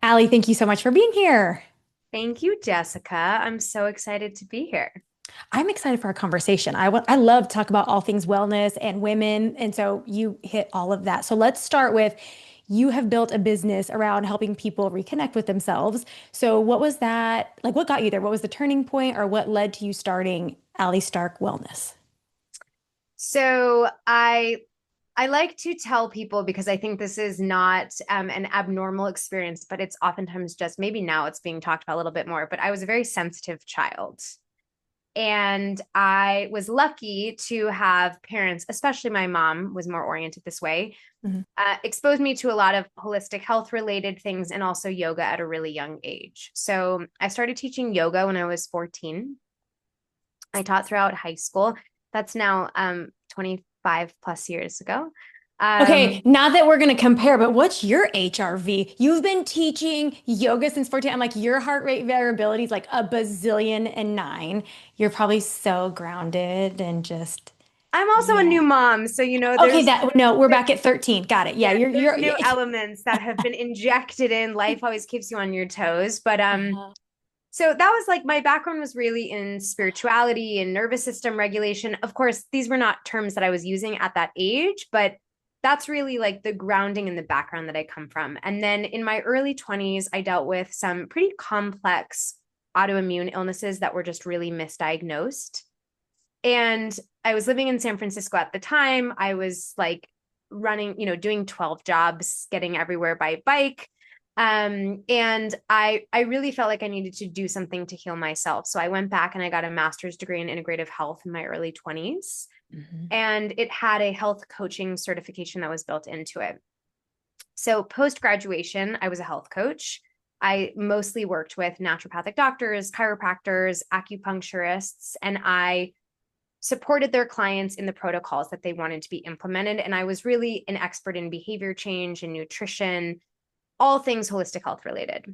Allie, thank you so much for being here. Thank you, Jessica. I'm so excited to be here. I'm excited for our conversation. I love to talk about all things wellness and women, and so you hit all of that. So let's start with you have built a business around helping people reconnect with themselves. So what was that like? What got you there? What was the turning point, or what led to you starting Allie Stark Wellness? So I like to tell people because I think this is not an abnormal experience, but it's oftentimes just maybe now it's being talked about a little bit more. But I was a very sensitive child. And I was lucky to have parents, especially my mom was more oriented this way, Mhm. exposed me to a lot of holistic health related things and also yoga at a really young age. So I started teaching yoga when I was 14. I taught throughout high school. That's now 25 plus years ago. Okay, Um, not that we're going to compare, but what's your HRV? You've been teaching yoga since 14. I'm like, your heart rate variability is like a bazillion and nine. You're probably so grounded and just, I'm also a new yeah. mom, so Okay, there's that no, we're back at 13. Got it. Yeah, yeah, there's you're new elements that have been injected in. Life always keeps you on your toes, but uh-huh. so that was like my background was really in spirituality and nervous system regulation. Of course, these were not terms that I was using at that age, but that's really like the grounding in the background that I come from. And then in my early 20s, I dealt with some pretty complex autoimmune illnesses that were just really misdiagnosed. And I was living in San Francisco at the time. I was like running, doing 12 jobs, getting everywhere by bike. And I really felt like I needed to do something to heal myself. So I went back and I got a master's degree in integrative health in my early 20s. Mhm. And it had a health coaching certification that was built into it. So post graduation, I was a health coach. I mostly worked with naturopathic doctors, chiropractors, acupuncturists, and I supported their clients in the protocols that they wanted to be implemented. And I was really an expert in behavior change and nutrition, all things holistic health related.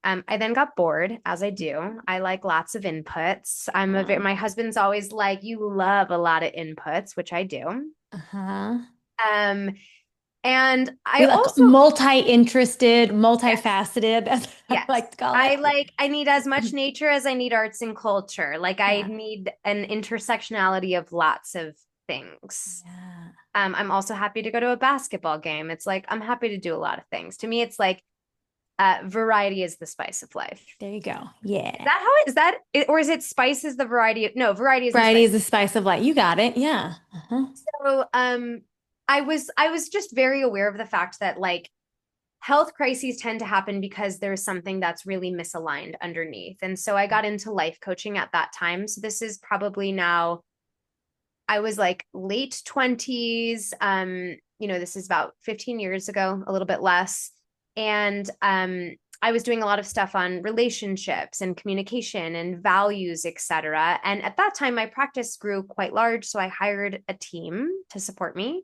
I then got bored, as I do. I like lots of inputs. My husband's always like, you love a lot of inputs, which I do. Uh-huh. Um, and I You're like also, multi-interested, yes, multifaceted, as I yes. like to call it. I need as much nature as I need arts and culture. Like I Yeah. need an intersectionality of lots of things. Yeah. I'm also happy to go to a basketball game. It's like I'm happy to do a lot of things. To me, it's like variety is the spice of life. There you go. Is Yeah. that how it is that it, or is it spice is the variety of no, variety is the Variety spice. is the spice of life. You got it. Yeah. Uh-huh. So I was just very aware of the fact that like health crises tend to happen because there's something that's really misaligned underneath. And so I got into life coaching at that time. So this is probably now I was like late 20s. This is about 15 years ago, a little bit less. And I was doing a lot of stuff on relationships and communication and values, etc. And at that time, my practice grew quite large. So I hired a team to support me.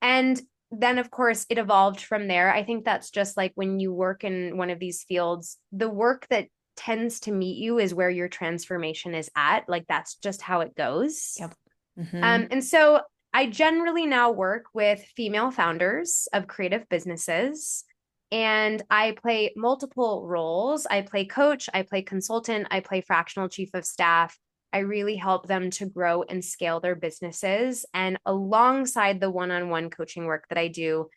And then, of course, it evolved from there. I think that's just like when you work in one of these fields, the work that tends to meet you is where your transformation is at. Like that's just how it goes. Yep. Hmm. And so I generally now work with female founders of creative businesses. And I play multiple roles. I play coach, I play consultant, I play fractional chief of staff. I really help them to grow and scale their businesses. And alongside the one on one coaching work that I do,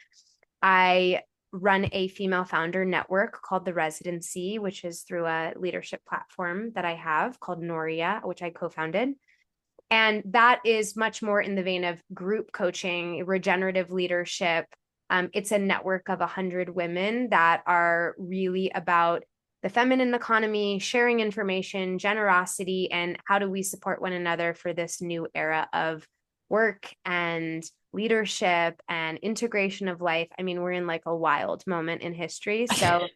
I run a female founder network called the Residency, which is through a leadership platform that I have called Noria, which I co founded. And that is much more in the vein of group coaching, regenerative leadership. It's a network of 100 women that are really about the feminine economy, sharing information, generosity, and how do we support one another for this new era of work and leadership and integration of life. I mean, we're in like a wild moment in history. So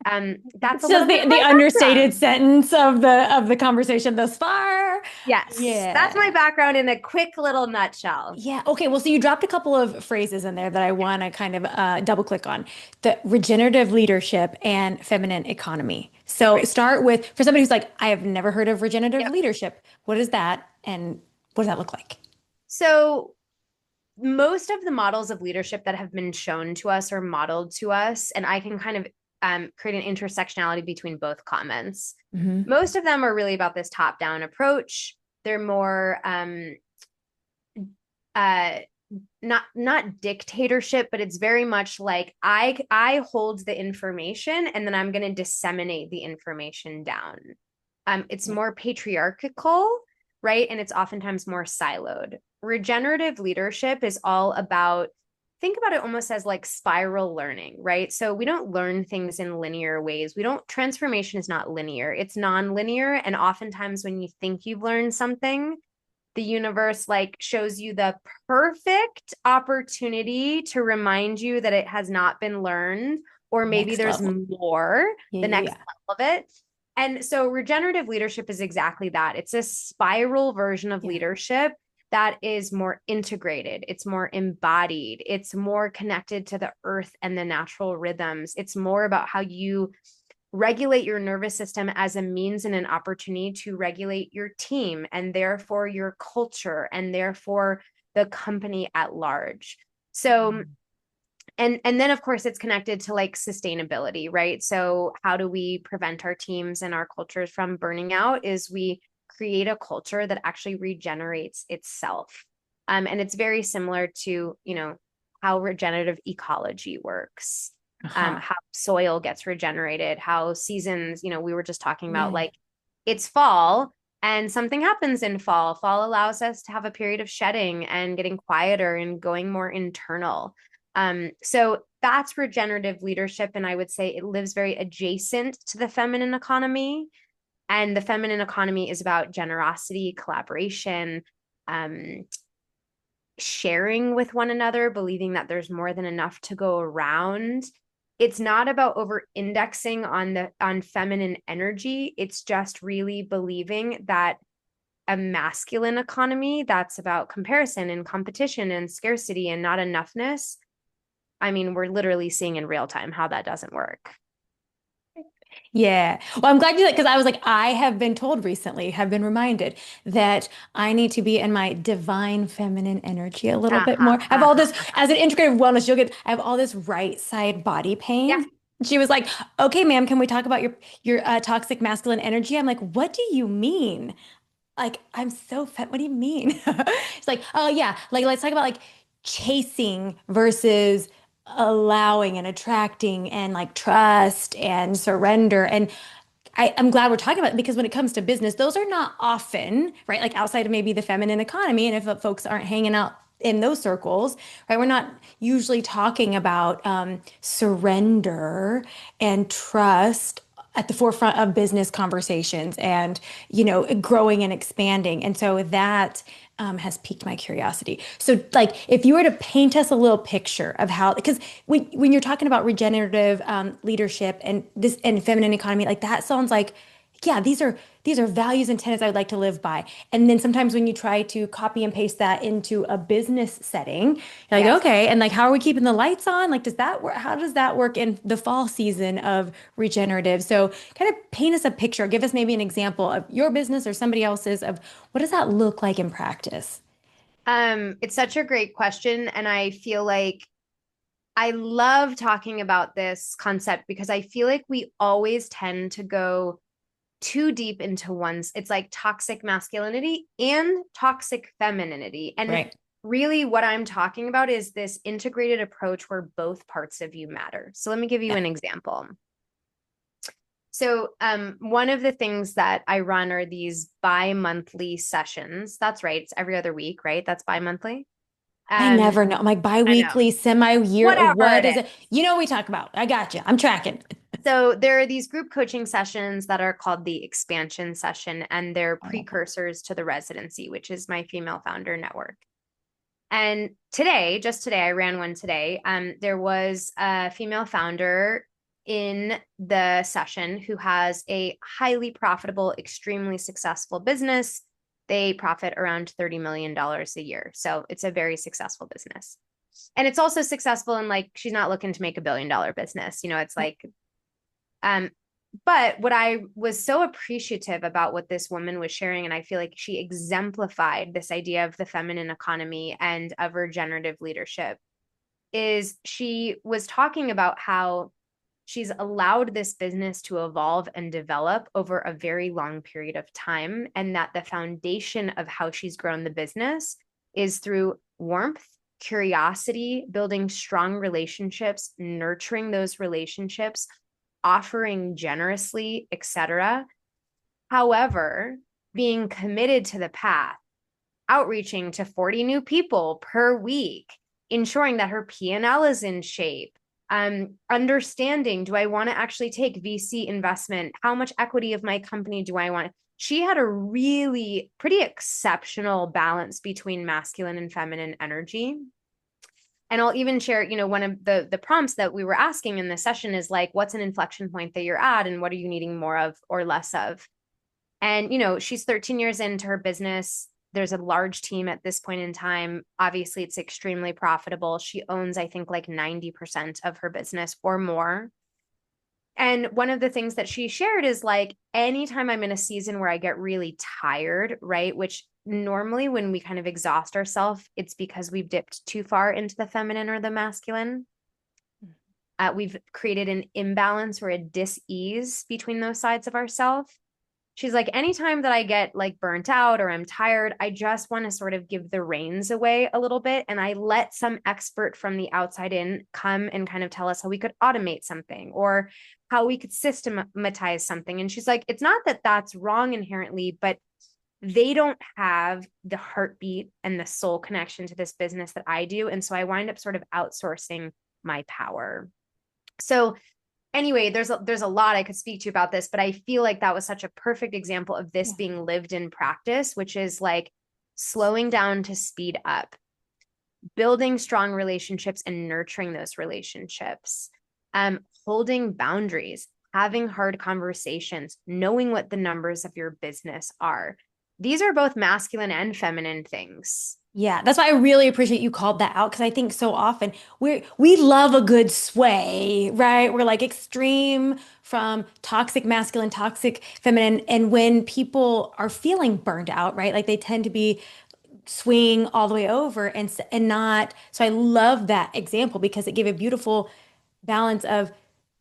that's It's a just little bit of the my understated background. sentence of the conversation thus far. Yes, that's my Yeah. background in a quick little nutshell. Yeah. Okay. Well, so you dropped a couple of phrases in there that I want to kind of double click on. The regenerative leadership and feminine economy. So Right. start with, for somebody who's like, I have never heard of regenerative Yep. leadership. What is that? And what does that look like? So most of the models of leadership that have been shown to us or modeled to us, and I can kind of create an intersectionality between both comments. Hmm. Most of them are really about this top-down approach. They're more uh, not dictatorship, but it's very much like I hold the information and then I'm going to disseminate the information down. It's more patriarchal, right? And it's oftentimes more siloed. Regenerative leadership is all about, think about it almost as like spiral learning, right? So we don't learn things in linear ways. Transformation is not linear, it's non-linear. And oftentimes when you think you've learned something, the universe like shows you the perfect opportunity to remind you that it has not been learned, or maybe Next there's level. more, Yeah, the yeah, next yeah. level of it. And so regenerative leadership is exactly that. It's a spiral version of Yeah. leadership that is more integrated, it's more embodied, it's more connected to the earth and the natural rhythms. It's more about how you regulate your nervous system as a means and an opportunity to regulate your team and therefore your culture and therefore the company at large. So and then of course it's connected to like sustainability, right? So how do we prevent our teams and our cultures from burning out is we create a culture that actually regenerates itself. And it's very similar to, how regenerative ecology works, Uh-huh. how soil gets regenerated, how seasons, we were just talking about Yeah. like it's fall and something happens in fall. Fall allows us to have a period of shedding and getting quieter and going more internal. So that's regenerative leadership. And I would say it lives very adjacent to the feminine economy. And the feminine economy is about generosity, collaboration, um, sharing with one another, believing that there's more than enough to go around. It's not about over indexing on feminine energy. It's just really believing that a masculine economy that's about comparison and competition and scarcity and not enoughness. I mean, we're literally seeing in real time how that doesn't work. Yeah. Well, I'm glad you because I was like, I have been told recently, have been reminded that I need to be in my divine feminine energy a little bit more. I have all this, as an integrative wellness, I have all this right side body Yeah. pain. She was like, okay, ma'am, can we talk about your toxic masculine energy? I'm like, what do you mean? Like, I'm so fat. What do you mean? It's like, oh yeah, like let's talk about like chasing versus allowing and attracting and like trust and surrender. And I'm glad we're talking about it because when it comes to business, those are not often, right? Like outside of maybe the feminine economy. And if folks aren't hanging out in those circles, right? We're not usually talking about surrender and trust at the forefront of business conversations and, growing and expanding. And so that has piqued my curiosity. So, like, if you were to paint us a little picture of how, because when you're talking about regenerative leadership and this and feminine economy, like that sounds like, yeah, these are values and tenets I would like to live by. And then sometimes when you try to copy and paste that into a business setting, you're like, Yes. okay, and like, how are we keeping the lights on? Like, does that work? How does that work in the fall season of regenerative? So, kind of paint us a picture. Give us maybe an example of your business or somebody else's of what does that look like in practice? It's such a great question. And I feel like I love talking about this concept because I feel like we always tend to go too deep into one's, it's like toxic masculinity and toxic femininity. And Right. really, what I'm talking about is this integrated approach where both parts of you matter. So, let me give you Yeah. an example. So, one of the things that I run are these bi-monthly sessions. That's right. It's every other week, right? That's bi-monthly. I Um, never know. I'm like I know, bi-weekly, semi-year. whatever What it is is. it? You know what we talk about. I got you. I'm tracking. So there are these group coaching sessions that are called the expansion session, and they're I love that. precursors to the residency, which is my female founder network. And today, just today, I ran one today. There was a female founder in the session who has a highly profitable, extremely successful business. They profit around $30 million a year. So it's a very successful business. And it's also successful in like, she's not looking to make $1 billion business. It's Yeah. like, um, but what I was so appreciative about what this woman was sharing, and I feel like she exemplified this idea of the feminine economy and of regenerative leadership, is she was talking about how She's allowed this business to evolve and develop over a very long period of time, and that the foundation of how she's grown the business is through warmth, curiosity, building strong relationships, nurturing those relationships, offering generously, etc. However, being committed to the path, outreaching to 40 new people per week, ensuring that her P&L is in shape, understanding, do I want to actually take VC investment? How much equity of my company do I want? She had a really pretty exceptional balance between masculine and feminine energy. And I'll even share, one of the prompts that we were asking in this session is like, what's an inflection point that you're at and what are you needing more of or less of? And, she's 13 years into her business. There's a large team at this point in time. Obviously, it's extremely profitable. She owns, I think, like 90% of her business or more. And one of the things that she shared is like, anytime I'm in a season where I get really tired, right? Which normally when we kind of exhaust ourselves, it's because we've dipped too far into the feminine or the masculine. We've created an imbalance or a dis-ease between those sides of ourselves. She's like, anytime that I get like burnt out or I'm tired, I just want to sort of give the reins away a little bit. And I let some expert from the outside in come and kind of tell us how we could automate something or how we could systematize something. And she's like, it's not that that's wrong inherently, but they don't have the heartbeat and the soul connection to this business that I do. And so I wind up sort of outsourcing my power. So anyway, there's a lot I could speak to about this, but I feel like that was such a perfect example of this being lived in practice, which is like slowing down to speed up, building strong relationships and nurturing those relationships, holding boundaries, having hard conversations, knowing what the numbers of your business are. These are both masculine and feminine things. Yeah, that's why I really appreciate you called that out because I think so often we love a good sway, right? We're like extreme from toxic masculine, toxic feminine, and when people are feeling burned out, right? Like they tend to be swing all the way over and not. So I love that example because it gave a beautiful balance of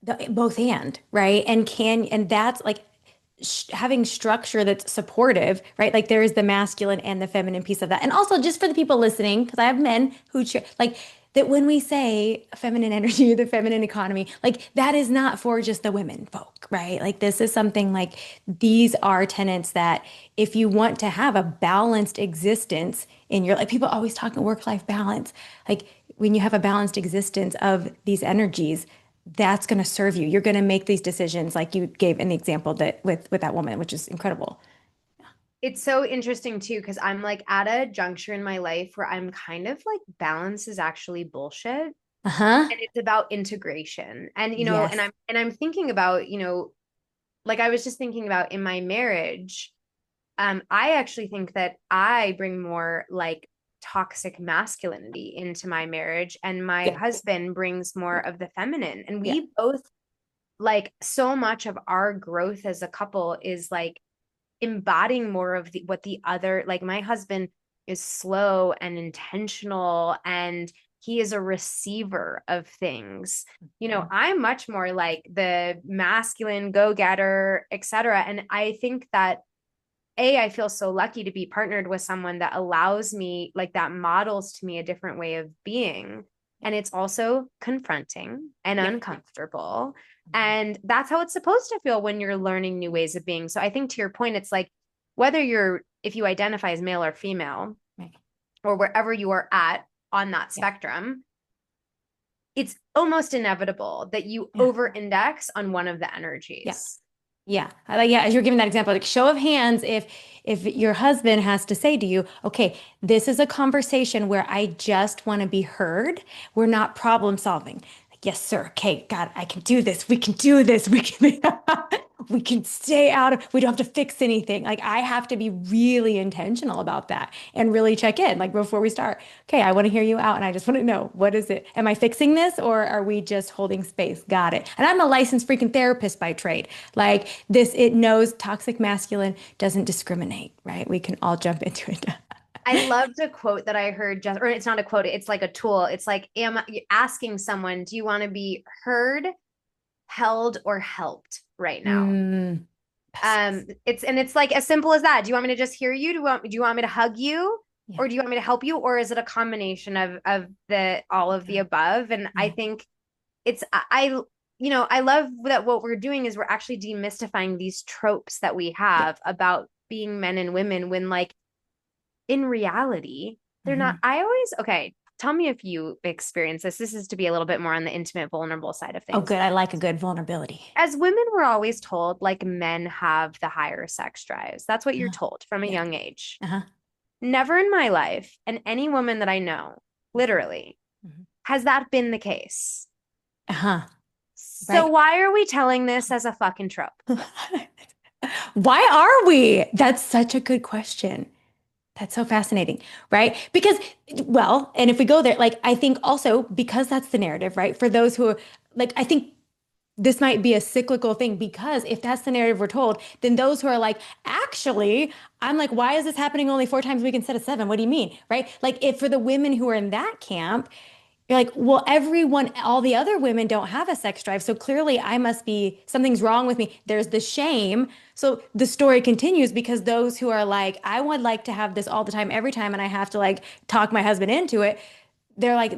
both and, right? And that's like having structure that's supportive, right? Like there is the masculine and the feminine piece of that. And also just for the people listening, because I have men who cheer, like that when we say feminine energy, the feminine economy, like that is not for just the women folk, right? Like this is something like these are tenets that if you want to have a balanced existence in your, like people always talk work-life balance, like when you have a balanced existence of these energies, that's going to serve you. You're going to make these decisions like you gave in the example that with that woman, which is incredible. It's so interesting too, because I'm like at a juncture in my life where I'm kind of like balance is actually bullshit. Uh-huh. And it's about integration. And and Yes. I'm thinking about, like I was just thinking about in my marriage, I actually think that I bring more like toxic masculinity into my marriage, and my Yeah. husband brings more of the feminine. And Yeah. we both like so much of our growth as a couple is like embodying more of what the other, like my husband is slow and intentional and he is a receiver of things. I'm much more like the masculine go-getter, etc. And I think that I feel so lucky to be partnered with someone that allows me, like that models to me a different way of being. And it's also confronting and Yeah. uncomfortable. And that's how it's supposed to feel when you're learning new ways of being. So I think to your point, it's like if you identify as male or female Right. or wherever you are at on that Yeah. spectrum, it's almost inevitable that you Yeah. over index on one of the Yeah. energies. Yeah. I like, yeah, as you're giving that example, like show of hands, if your husband has to say to you, okay, this is a conversation where I just want to be heard. We're not problem solving. Like, yes, sir. Okay, God, I can do this. We can do this. We can we can stay out of, we don't have to fix anything. Like I have to be really intentional about that and really check in like before we start. Okay, I want to hear you out and I just want to know what is it? Am I fixing this or are we just holding space? Got it. And I'm a licensed freaking therapist by trade. Like this, it knows toxic masculine doesn't discriminate, right? We can all jump into it. I loved a quote that I heard just, or it's not a quote, it's like a tool. It's like, am I asking someone, do you want to be heard, held or helped right now. Mm, yes. It's like as simple as that. Do you want me to just hear you? Do you want me to hug you? Yeah. Or do you want me to help you? Or is it a combination of the all of the Yeah. above? And I Yeah. think it's I love that what we're doing is we're actually demystifying these tropes that we Yeah. have about being men and women when like in reality, they're not. Mhm. I always, okay, tell me if you experience this. This is to be a little bit more on the intimate, vulnerable side of Oh, things. good. I like a good vulnerability. As women, we're always told like men have the higher sex drives. That's what you're Uh, told from a yeah. young age. Uh-huh. Never in my life, and any woman that I know, literally, Mhm. has that been the case. Uh-huh. So Right. why are we telling this as a fucking trope? Why are we? That's such a good question. That's so fascinating, right? Because, well, and if we go there, like, I think also because that's the narrative, right? For those who, like, I think this might be a cyclical thing because if that's the narrative we're told, then those who are like, actually, I'm like, why is this happening only 4 times a week instead of 7? What do you mean? Right? Like, if for the women who are in that camp, you're like, well, everyone, all the other women don't have a sex drive. So clearly I must be, something's wrong with me. There's the shame. So the story continues because those who are like, I would like to have this all the time, every time, and I have to like talk my husband into it. They're like,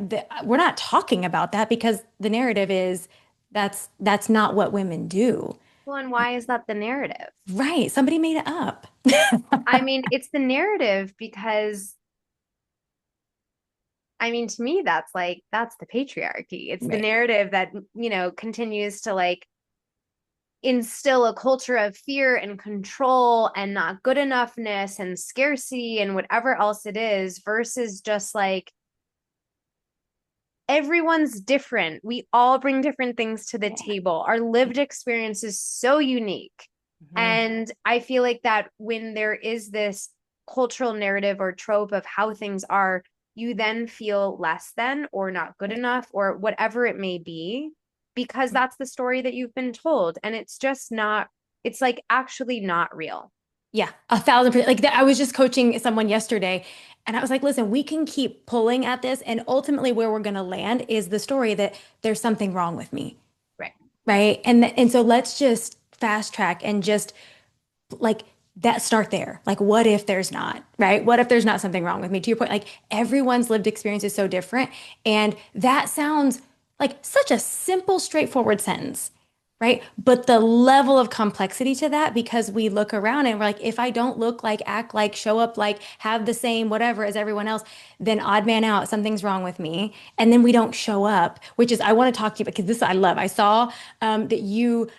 we're not talking about that because the narrative is that's not what women do. Well, and why is that the narrative? Right. Somebody made it up. I mean, it's the narrative because I mean, to me, that's the patriarchy. It's the Right. narrative that, continues to like instill a culture of fear and control and not good enoughness and scarcity and whatever else it is versus just like everyone's different. We all bring different things to the Yeah. table. Our lived experience is so unique. Mhm. And I feel like that when there is this cultural narrative or trope of how things are, you then feel less than or not good Right. enough or whatever it may be, because that's the story that you've been told. And it's just not, it's like actually not real. Yeah, 1,000%. Like that, I was just coaching someone yesterday, and I was like, listen, we can keep pulling at this, and ultimately where we're going to land is the story that there's something wrong with me, Right. right? And so let's just fast track and just like that start there. Like, what if there's not, right? What if there's not something wrong with me? To your point, like everyone's lived experience is so different, and that sounds like such a simple, straightforward sentence. Right. But the level of complexity to that, because we look around and we're like, if I don't look like, act like, show up like, have the same whatever as everyone else, then odd man out, something's wrong with me. And then we don't show up, which is, I want to talk to you because this I love. I saw that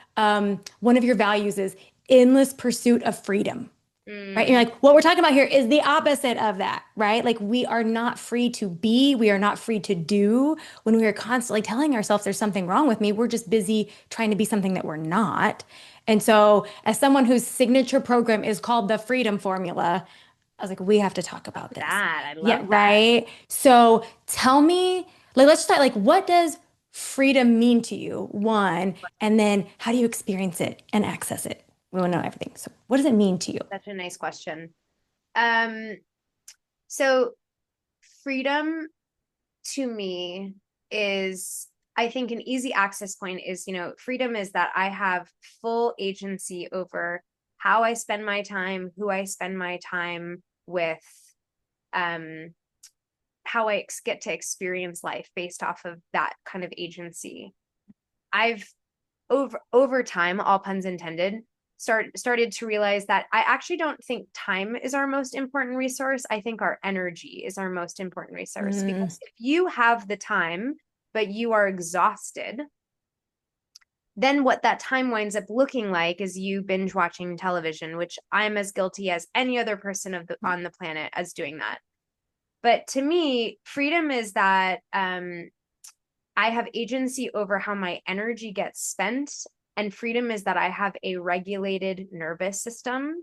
one of your values is endless pursuit of freedom. Right. You're Mm, like, what we're talking about here is the opposite of that, right? Like, we are not free to be, we are not free to do when we are constantly telling ourselves there's something wrong with me. We're just busy trying to be something that we're not. And so, as someone whose signature program is called the Freedom Formula, I was like, we have to talk about this. that. I Yeah, love that. right. So, tell me, like, let's start, like, what does freedom mean to you? One, and then how do you experience it and access it? We want to know everything. So, what does it mean to you? Such a nice question. Um, so freedom to me is, I think an easy access point is, freedom is that I have full agency over how I spend my time, who I spend my time with, um, how I get to experience life based off of that kind of agency. I've over time, all puns intended, started to realize that I actually don't think time is our most important resource. I think our energy is our most important resource, Mm, because if you have the time but you are exhausted, then what that time winds up looking like is you binge watching television, which I'm as guilty as any other person on the planet as doing that. But to me, freedom is that I have agency over how my energy gets spent. And freedom is that I have a regulated nervous system,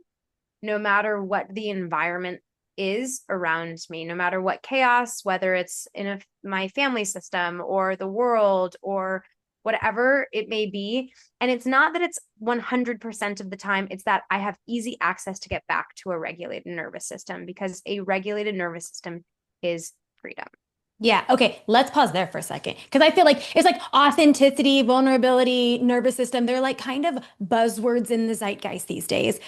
no matter what the environment is around me, no matter what chaos, whether it's in my family system or the world or whatever it may be. And it's not that it's 100% of the time, it's that I have easy access to get back to a regulated nervous system, because a regulated nervous system is freedom. Yeah. Okay. Let's pause there for a second. Because I feel like it's like authenticity, vulnerability, nervous system. They're like kind of buzzwords in the zeitgeist these days,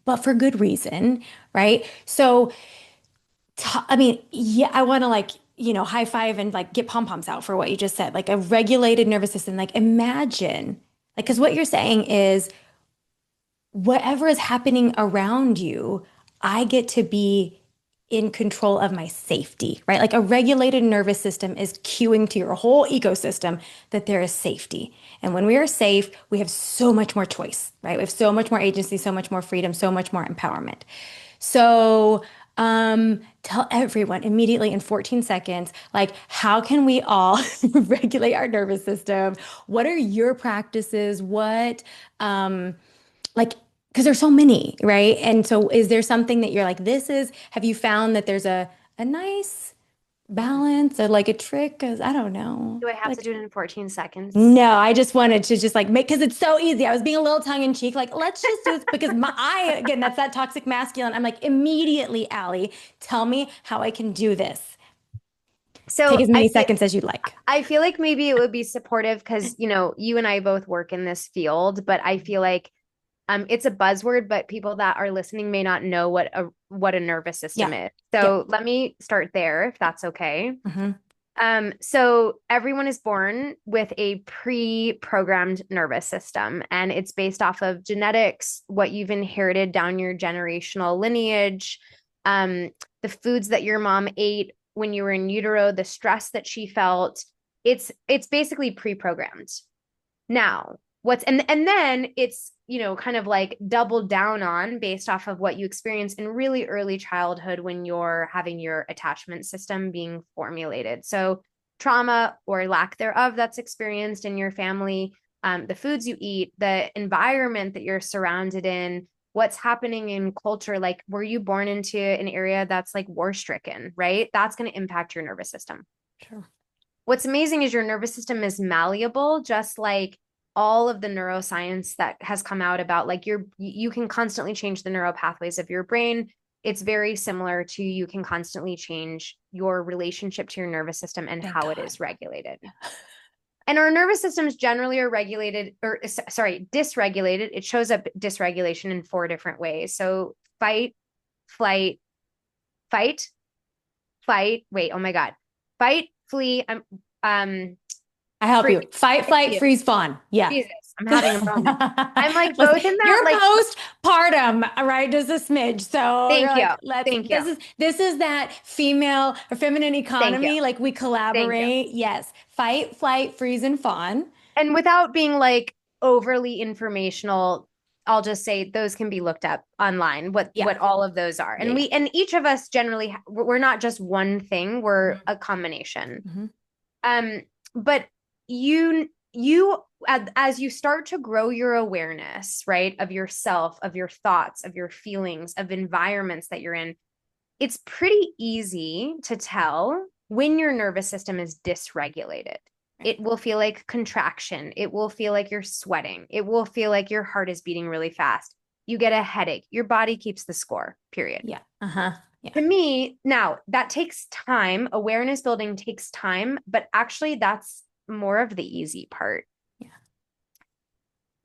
but for good reason, right? So, I mean, yeah, I want to like, high five and like get pom poms out for what you just said. Like a regulated nervous system. Like imagine, like, because what you're saying is whatever is happening around you, I get to be in control of my safety, right? Like a regulated nervous system is cueing to your whole ecosystem that there is safety. And when we are safe, we have so much more choice, right? We have so much more agency, so much more freedom, so much more empowerment. So, tell everyone immediately in 14 seconds, like, how can we all regulate our nervous system? What are your practices? Like, because there's so many, right? And so is there something that you're like, have you found that there's a nice balance or like a trick? Because I don't know. Do I have to Like, do it in 14 seconds? no, I just wanted to just like make, because it's so easy. I was being a little tongue in cheek, like, let's just do this because again, that's that toxic masculine. I'm like, immediately, Allie, tell me how I can do this. Take So as many seconds as you'd like. I feel like maybe it would be supportive because, you and I both work in this field, but I feel like it's a buzzword, but people that are listening may not know what a nervous system Yeah. is. Yep. So let me start there, if that's okay. Hmm. So everyone is born with a pre-programmed nervous system, and it's based off of genetics, what you've inherited down your generational lineage, um, the foods that your mom ate when you were in utero, the stress that she felt. It's basically pre-programmed. Now, and then it's, kind of like doubled down on based off of what you experience in really early childhood when you're having your attachment system being formulated. So, trauma or lack thereof that's experienced in your family, the foods you eat, the environment that you're surrounded in, what's happening in culture. Like, were you born into an area that's like war stricken, right? That's going to impact your nervous system. Sure. What's amazing is your nervous system is malleable, just like all of the neuroscience that has come out about like you can constantly change the neural pathways of your brain. It's very similar to you can constantly change your relationship to your nervous system and Thank how it God. is regulated. And our nervous systems generally are regulated, or sorry, dysregulated. It shows up dysregulation in four different ways. So fight, flight, fight, fight. Wait, oh my God. Fight, flee, um, I help freeze. you. Fight, Thank flight, you. freeze, fawn. Yeah. Jesus, I'm having a moment. I'm like Listen, both in that, you're like, postpartum, right? Just a smidge. So you're thank you. like, Thank you. this is that female or feminine Thank you. economy. Like we Thank you. collaborate. Yes. Fight, flight, freeze, and fawn. And without being like overly informational, I'll just say those can be looked up online, Yeah. what all of those are. Yeah. And Yeah. each of us generally we're not just one thing, we're Mhm. a combination. Mhm. Um, but you as you start to grow your awareness, right, of yourself, of your thoughts, of your feelings, of environments that you're in, it's pretty easy to tell when your nervous system is dysregulated. Right. It will feel like contraction. It will feel like you're sweating. It will feel like your heart is beating really fast. You get a headache. Your body keeps the score, period. Yeah. Uh-huh. Yeah. To me, now that takes time. Awareness building takes time, but actually, that's more of the easy part. Yeah.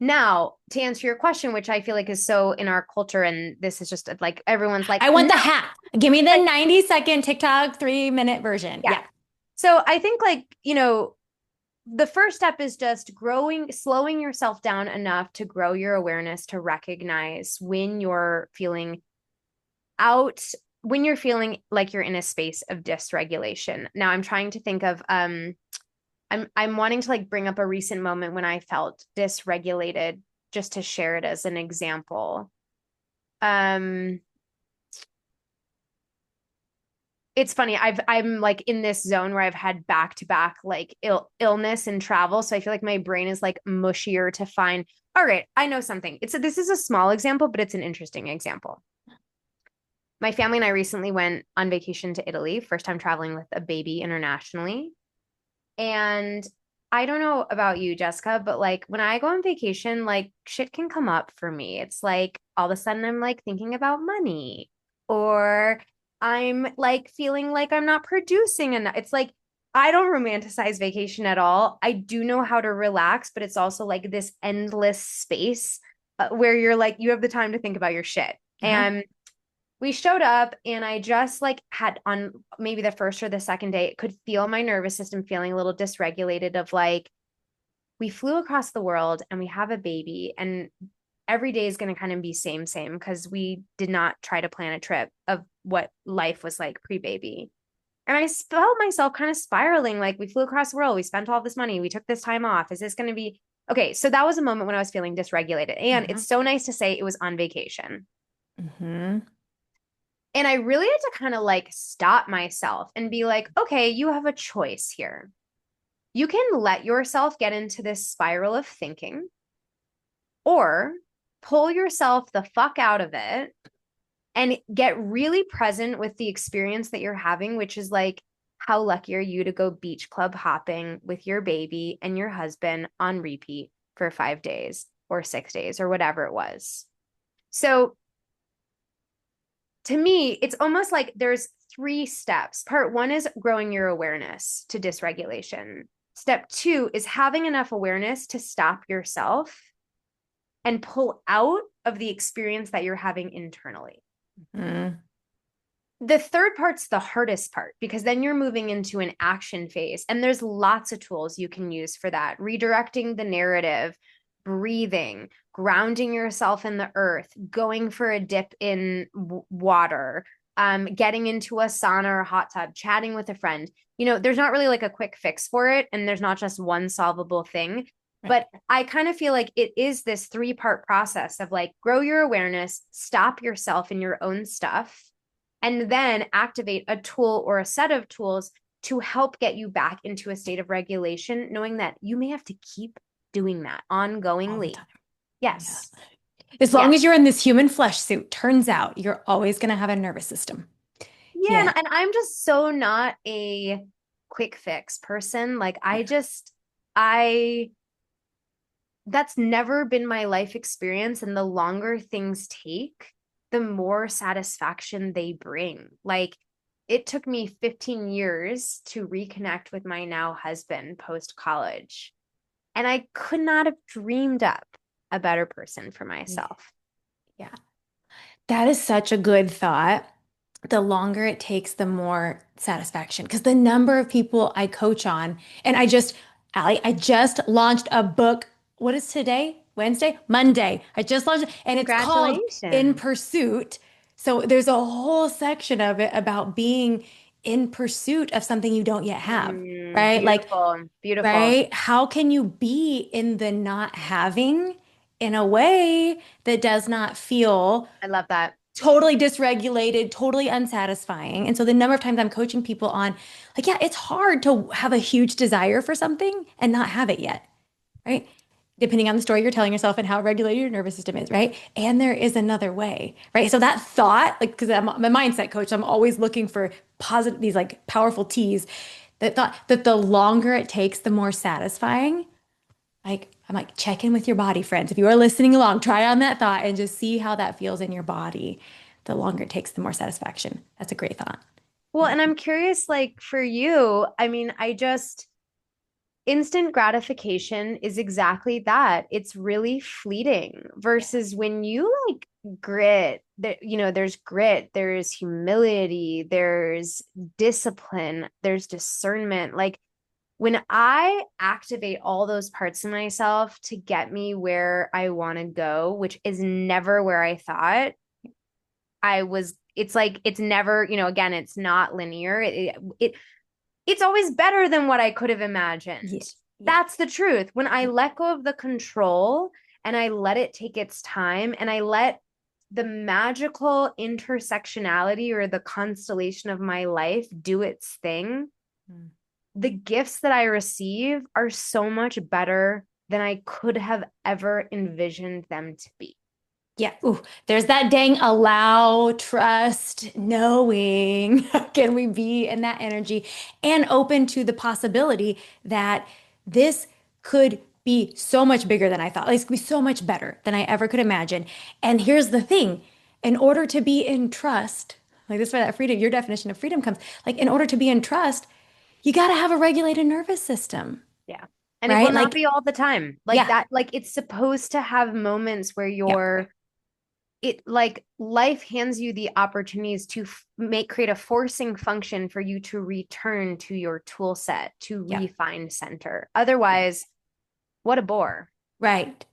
Now, to answer your question, which I feel like is so in our culture, and this is just like everyone's like, I want no, the hat. Give me the like, 90-second TikTok 3-minute version. yeah. Yeah. So I think like, the first step is just slowing yourself down enough to grow your awareness to recognize when you're feeling out, when you're feeling like you're in a space of dysregulation. Now I'm trying to think of I'm wanting to like bring up a recent moment when I felt dysregulated just to share it as an example. Um it's funny. I'm like in this zone where I've had back to back like illness and travel, so I feel like my brain is like mushier to find. All right, I know something. This is a small example, but it's an interesting example. My family and I recently went on vacation to Italy, first time traveling with a baby internationally. And I don't know about you, Jessica, but like when I go on vacation, like shit can come up for me. It's like all of a sudden I'm like thinking about money, or I'm like feeling like I'm not producing enough. It's like I don't romanticize vacation at all. I do know how to relax, but it's also like this endless space where you're like, you have the time to think about your shit. Uh-huh. And we showed up, and I just like had on maybe the first or the second day, could feel my nervous system feeling a little dysregulated of like, we flew across the world and we have a baby, and every day is going to kind of be same because we did not try to plan a trip of what life was like pre-baby. And I felt myself kind of spiraling, like we flew across the world, we spent all this money, we took this time off. Is this going to be okay? So that was a moment when I was feeling dysregulated. And Uh-huh. it's so nice to say it was on vacation. Mm-hmm. And I really had to kind of like stop myself and be like, okay, you have a choice here. You can let yourself get into this spiral of thinking, or pull yourself the fuck out of it and get really present with the experience that you're having, which is like, how lucky are you to go beach club hopping with your baby and your husband on repeat for 5 days or 6 days or whatever it was? So to me, it's almost like there's three steps. Part one is growing your awareness to dysregulation. Step two is having enough awareness to stop yourself and pull out of the experience that you're having internally. Mm-hmm. The third part's the hardest part because then you're moving into an action phase, and there's lots of tools you can use for that. Redirecting the narrative, breathing, grounding yourself in the earth, going for a dip in water, getting into a sauna or a hot tub, chatting with a friend. There's not really like a quick fix for it, and there's not just one solvable thing. Right. But I kind of feel like it is this three-part process of like grow your awareness, stop yourself in your own stuff, and then activate a tool or a set of tools to help get you back into a state of regulation, knowing that you may have to keep doing that All the ongoingly. time. Yeah. Yes. As long as Yes. you're in this human flesh suit, turns out you're always going to have a nervous system. Yeah. Yeah. And I'm just so not a quick fix person. Like, Yeah. I, that's never been my life experience. And the longer things take, the more satisfaction they bring. Like, it took me 15 years to reconnect with my now husband post college. And I could not have dreamed up a better person for myself. Yeah. That is such a good thought. The longer it takes, the more satisfaction. Because the number of people I coach on, and Allie, I just launched a book. What is today? Wednesday? Monday. I just launched it, and it's called In Congratulations. Pursuit. So there's a whole section of it about being in pursuit of something you don't yet have, right? Like, Beautiful. Beautiful. right? How can you be in the not having in a way that does not feel I love that. totally dysregulated, totally unsatisfying? And so the number of times I'm coaching people on, like, yeah, it's hard to have a huge desire for something and not have it yet, right? Depending on the story you're telling yourself and how regulated your nervous system is, right? And there is another way, right? So that thought, like, because I'm a mindset coach, so I'm always looking for positive, these like powerful T's. That thought that the longer it takes, the more satisfying. Like, I'm like, check in with your body, friends. If you are listening along, try on that thought and just see how that feels in your body. The longer it takes, the more satisfaction. That's a great thought. Well, Yeah. and I'm curious, like for you, I mean, instant gratification is exactly that. It's really fleeting Yeah. versus when you like grit, that there's grit, there's humility, there's discipline, there's discernment. Like when I activate all those parts of myself to get me where I want to go, which is never where I thought I was, it's like it's never, again, it's not linear. It's always better than what I could have imagined. Yeah. Yeah. That's the truth. When I let go of the control and I let it take its time and I let the magical intersectionality or the constellation of my life do its thing, Mm. the gifts that I receive are so much better than I could have ever envisioned them to be. Yeah. Ooh, there's that dang allow, trust, knowing. Can we be in that energy and open to the possibility that this could be so much bigger than I thought? Like, it could be so much better than I ever could imagine. And here's the thing, in order to be in trust, like this is where that freedom, your definition of freedom comes, like in order to be in trust, You got to have a regulated nervous system, Yeah. And it will right? not Like, be all the time. Like yeah, that, like it's supposed to have moments where yep, like life hands you the opportunities to create a forcing function for you to return to your tool set, to yep, refine center. yep. Otherwise, what a bore. Right.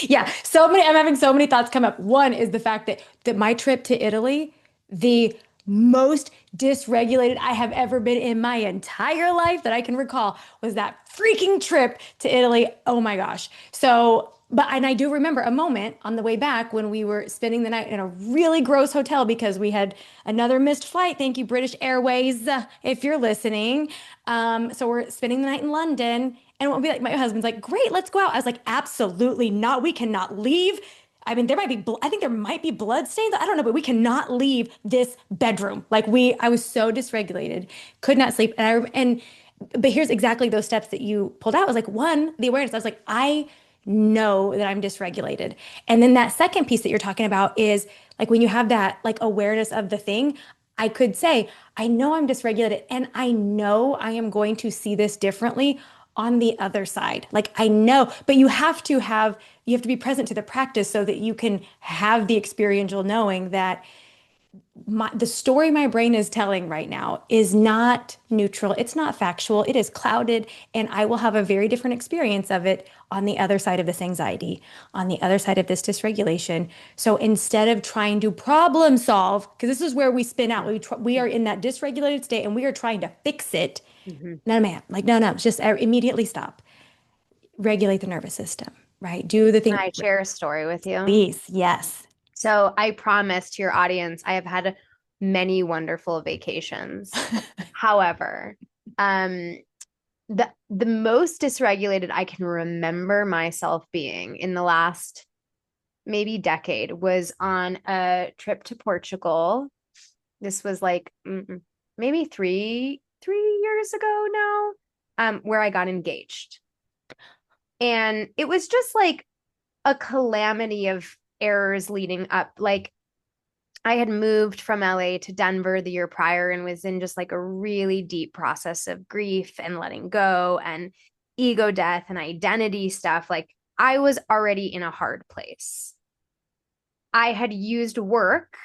Yeah. So many, I'm having so many thoughts come up. One is the fact that my trip to Italy, the most dysregulated I have ever been in my entire life that I can recall was that freaking trip to Italy. Oh my gosh. So, but and I do remember a moment on the way back when we were spending the night in a really gross hotel because we had another missed flight. Thank you, British Airways, if you're listening. So we're spending the night in London. And we'll be like, my husband's like, great, let's go out. I was like, absolutely not. We cannot leave. I mean, there might be, I think there might be blood stains. I don't know, but we cannot leave this bedroom. I was so dysregulated, could not sleep. But here's exactly those steps that you pulled out. I was like, one, the awareness. I was like, I know that I'm dysregulated. And then that second piece that you're talking about is like when you have that like awareness of the thing, I could say, I know I'm dysregulated and I know I am going to see this differently on the other side. Like I know, but you have to be present to the practice so that you can have the experiential knowing that the story my brain is telling right now is not neutral. It's not factual. It is clouded, and I will have a very different experience of it on the other side of this anxiety, on the other side of this dysregulation. So instead of trying to problem solve, because this is where we spin out, we are in that dysregulated state and we are trying to fix it. Mhm. No, ma'am. Like, no, no, just immediately stop. Regulate the nervous system, right? Do the Can thing. I share a story with you? Please. Yes. So I promise to your audience, I have had many wonderful vacations. However, um, the most dysregulated I can remember myself being in the last maybe decade was on a trip to Portugal. This was like maybe three years ago now, where I got engaged. And it was just like a calamity of errors leading up. Like I had moved from LA to Denver the year prior and was in just like a really deep process of grief and letting go and ego death and identity stuff. Like I was already in a hard place. I had used work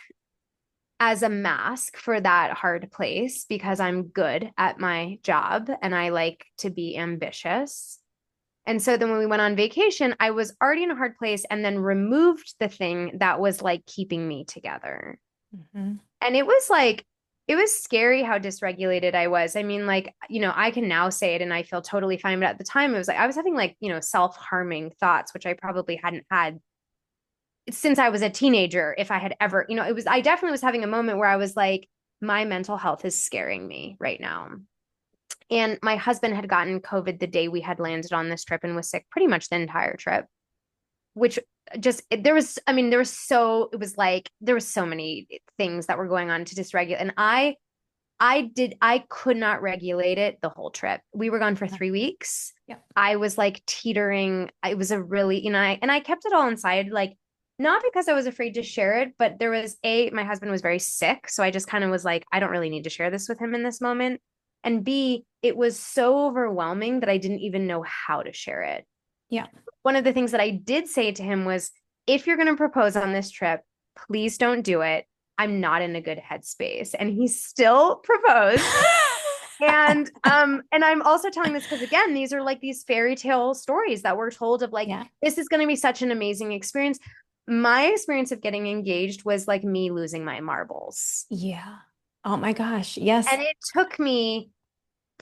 as a mask for that hard place because I'm good at my job and I like to be ambitious. And so then when we went on vacation, I was already in a hard place and then removed the thing that was like keeping me together. Mhm. And it was like, it was scary how dysregulated I was. I mean, like, I can now say it and I feel totally fine. But at the time, it was like I was having like, self-harming thoughts, which I probably hadn't had since I was a teenager. If I had ever, I definitely was having a moment where I was like, my mental health is scaring me right now. And my husband had gotten COVID the day we had landed on this trip and was sick pretty much the entire trip, which just there was, I mean, there was so it was like there was so many things that were going on to dysregulate. And I could not regulate it the whole trip. We were gone for 3 weeks. Yeah. I was like teetering. It was a really, I kept it all inside, like not because I was afraid to share it, but there was my husband was very sick. So I just kind of was like, I don't really need to share this with him in this moment. And B, it was so overwhelming that I didn't even know how to share it. Yeah. One of the things that I did say to him was, if you're going to propose on this trip, please don't do it. I'm not in a good headspace. And he still proposed. And I'm also telling this because again, these are like these fairy tale stories that we're told of like, Yeah. this is going to be such an amazing experience. My experience of getting engaged was like me losing my marbles. Yeah. Oh my gosh. Yes. And it took me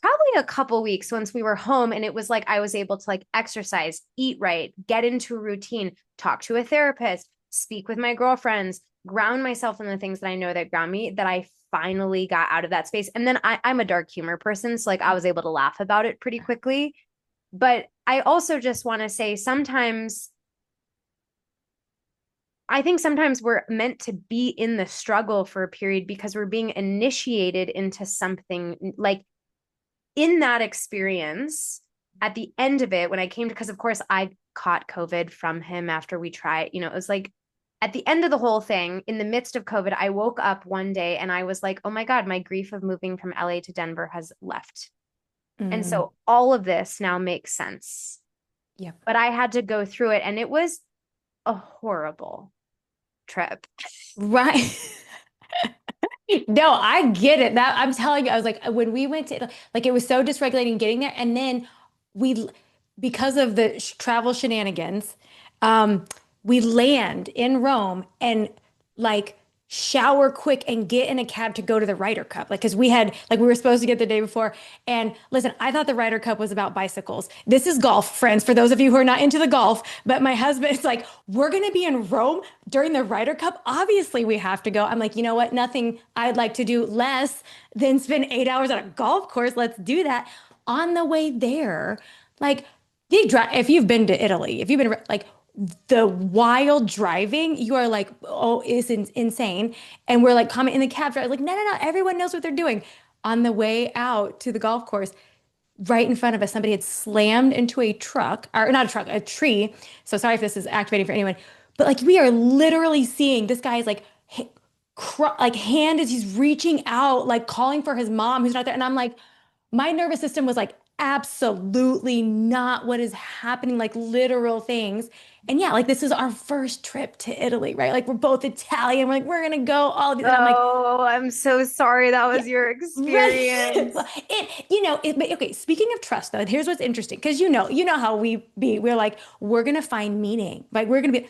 probably a couple weeks once we were home and it was like I was able to like exercise, eat right, get into a routine, talk to a therapist, speak with my girlfriends, ground myself in the things that I know that ground me, that I finally got out of that space. And then I'm a dark humor person, so like I was able to laugh about it pretty quickly. But I also just want to say sometimes I think sometimes we're meant to be in the struggle for a period because we're being initiated into something like in that experience, at the end of it, when I came to, because of course I caught COVID from him after we tried, it was like at the end of the whole thing, in the midst of COVID, I woke up one day and I was like, oh my God, my grief of moving from LA to Denver has left. And Mm, so all of this now makes sense. yep. But I had to go through it and it was a horrible trip. Right. No, I get it. That I'm telling you, I was like, when we went to like it was so dysregulating getting there, and then we, because of the travel shenanigans, um, we land in Rome and like shower quick and get in a cab to go to the Ryder Cup, like because we had like we were supposed to get the day before. And listen, I thought the Ryder Cup was about bicycles. This is golf, friends. For those of you who are not into the golf, but my husband is like, we're gonna be in Rome during the Ryder Cup. Obviously, we have to go. I'm like, you know what? Nothing I'd like to do less than spend 8 hours on a golf course. Let's do that. On the way there, like, if you've been to Italy, if you've been like the wild driving, you are like, oh, it's insane. And we're like, comment in the cab drive, like, no, no, no, everyone knows what they're doing. On the way out to the golf course, right in front of us, somebody had slammed into a truck, or not a truck, a tree. So sorry if this is activating for anyone, but like we are literally seeing this guy's like, like hand as he's reaching out, like calling for his mom who's not there. And I'm like, my nervous system was like, absolutely not what is happening, like literal things. And yeah, like this is our first trip to Italy, right? Like we're both Italian. We're like, we're gonna go all of these. And I'm like, Oh, I'm so sorry that yeah, was your right. experience. But okay, speaking of trust though, here's what's interesting. Because you know how we be. We're like, we're gonna find meaning. Like we're gonna be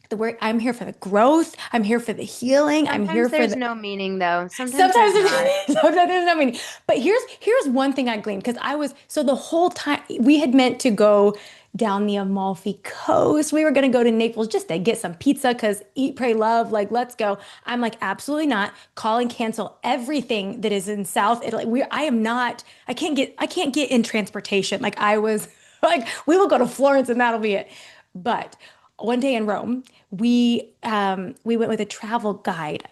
the word, I'm here for the growth, I'm here for the healing, I'm here Sometimes for there's the no meaning though. Sometimes sometimes there's not. sometimes there's no meaning. But here's one thing I gleaned because I was so the whole time we had meant to go down the Amalfi Coast. We were gonna go to Naples just to get some pizza because eat, pray, love, like let's go. I'm like, absolutely not. Call and cancel everything that is in South Italy. I am not, I can't get in transportation. Like I was like, we will go to Florence and that'll be it. But one day in Rome, we went with a travel guide,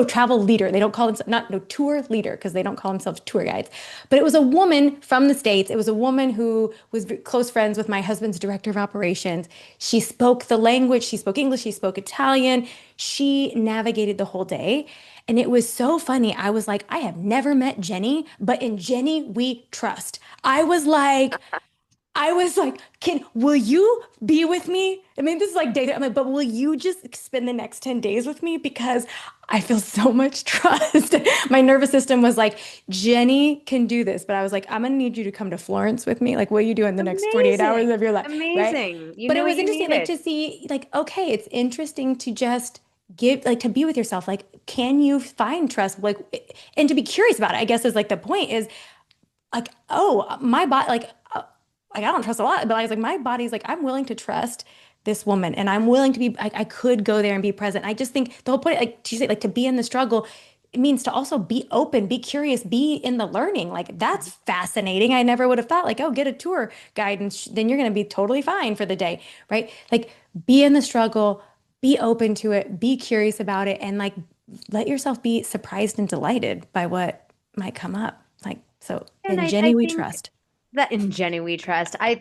travel leader. They don't call themselves not no tour leader because they don't call themselves tour guides. But it was a woman from the States. It was a woman who was close friends with my husband's director of operations. She spoke the language. She spoke English. She spoke Italian. She navigated the whole day. And it was so funny. I was like, I have never met Jenny, but in Jenny, we trust. I was like, will you be with me? I mean, this is like day. I'm like, but will you just spend the next 10 days with me? Because I feel so much trust. My nervous system was like, Jenny can do this. But I was like, I'm gonna need you to come to Florence with me. Like, what are you doing the next 48 hours Amazing. of your life? Right. Amazing. You But knew it what was you interesting, like needed. to see, like, okay, it's interesting to just give, like, to be with yourself. Like, can you find trust? Like, and to be curious about it, I guess is like the point is like, oh, my body, like I don't trust a lot, but I was like, my body's like, I'm willing to trust this woman and I'm willing to be, I could go there and be present. I just think the whole point, like you say, like to be in the struggle, it means to also be open, be curious, be in the learning. Like that's fascinating. I never would have thought like, oh, get a tour guide and then you're going to be totally fine for the day, right? Like be in the struggle, be open to it, be curious about it, and like let yourself be surprised and delighted by what might come up. Like, so And in I Jenny, we think trust. that in Jenny we trust. I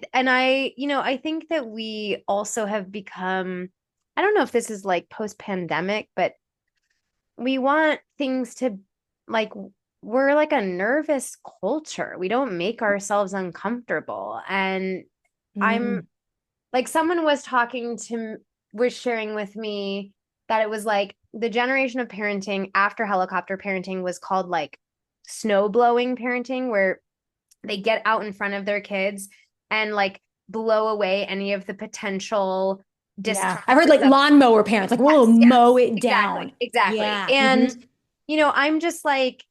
think that we also have become, I don't know if this is like post-pandemic, but we want things to like we're like a nervous culture. We don't make ourselves uncomfortable. And I'm Mm. like someone was sharing with me that it was like the generation of parenting after helicopter parenting was called like snow blowing parenting, where they get out in front of their kids and like blow away any of the potential Yeah. I've heard discomfort like that lawnmower parents, like we'll yes, mow yes, it down. exactly. Yeah. And Hmm. I'm just like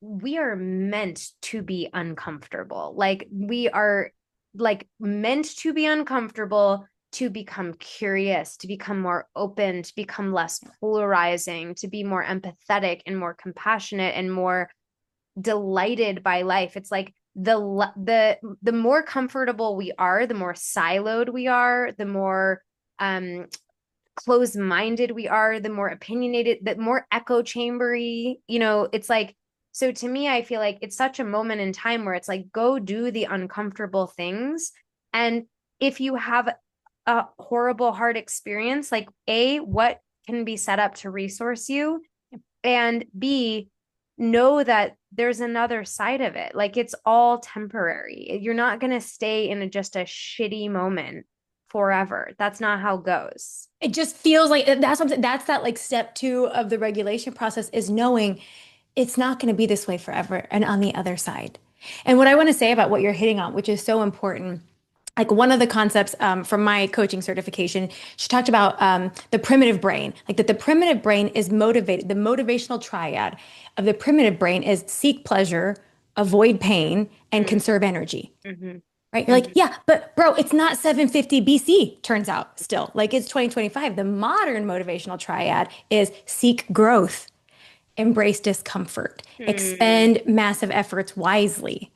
we are meant to be uncomfortable. Like we are like meant to be uncomfortable, to become curious, to become more open, to become less polarizing, to be more empathetic and more compassionate and more delighted by life. It's like the more comfortable we are, the more siloed we are, the more closed-minded we are, the more opinionated, the more echo chambery, it's like, so to me, I feel like it's such a moment in time where it's like, go do the uncomfortable things. And if you have a horrible, hard experience, like A, what can be set up to resource you? And B, know that there's another side of it. Like it's all temporary. You're not going to stay in just a shitty moment forever. That's not how it goes. It just feels like that's something that's that like step two of the regulation process is knowing it's not going to be this way forever and on the other side. And what I want to say about what you're hitting on, which is so important, like one of the concepts from my coaching certification, she talked about the primitive brain, like that the primitive brain is motivated. The motivational triad of the primitive brain is seek pleasure, avoid pain, and Mm, conserve energy. mm-hmm, Right? You're like, mm-hmm, yeah, but bro, it's not 750 BC, turns out still. Like it's 2025. The modern motivational triad is seek growth, embrace discomfort, mm, expend massive efforts wisely,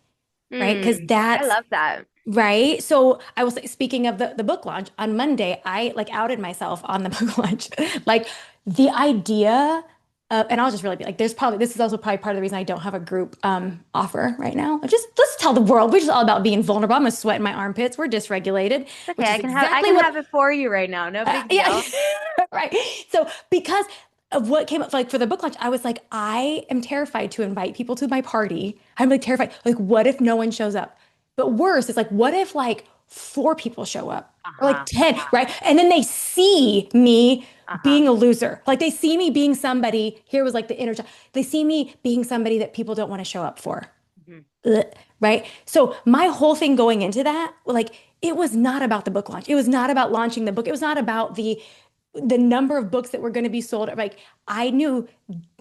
right? Because I that's love that. right. So I will say, speaking of the book launch, on Monday, I like outed myself on the book launch. Like the idea of, and I'll just really be like, there's probably, this is also probably part of the reason I don't have a group offer right now. Just let's tell the world, we're just all about being vulnerable. I'm a sweat in my armpits. We're dysregulated, Okay, which is I exactly can what have it for you right now. No big yeah, deal. right. So because of what came up like for the book launch, I was like, I am terrified to invite people to my party. I'm like terrified. Like, what if no one shows up? But worse, it's like, what if like four people show up or like Uh-huh. 10, right? And then they see me Uh-huh. being a loser. Like they see me being somebody, here was like the inner, they see me being somebody that people don't want to show up for. Mhm. Ugh, right? So my whole thing going into that, like it was not about the book launch. It was not about launching the book. It was not about the number of books that were going to be sold. Like I knew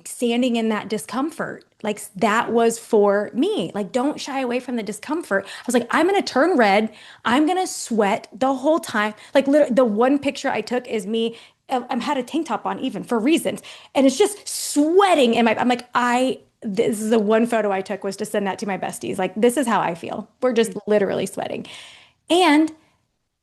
standing in that discomfort, like that was for me. Like don't shy away from the discomfort. I was like, I'm going to turn red. I'm going to sweat the whole time. Like literally the one picture I took is me. I'm had a tank top on even for reasons. And it's just sweating in my, I'm like, this is the one photo I took was to send that to my besties. Like, this is how I feel. We're just literally sweating. And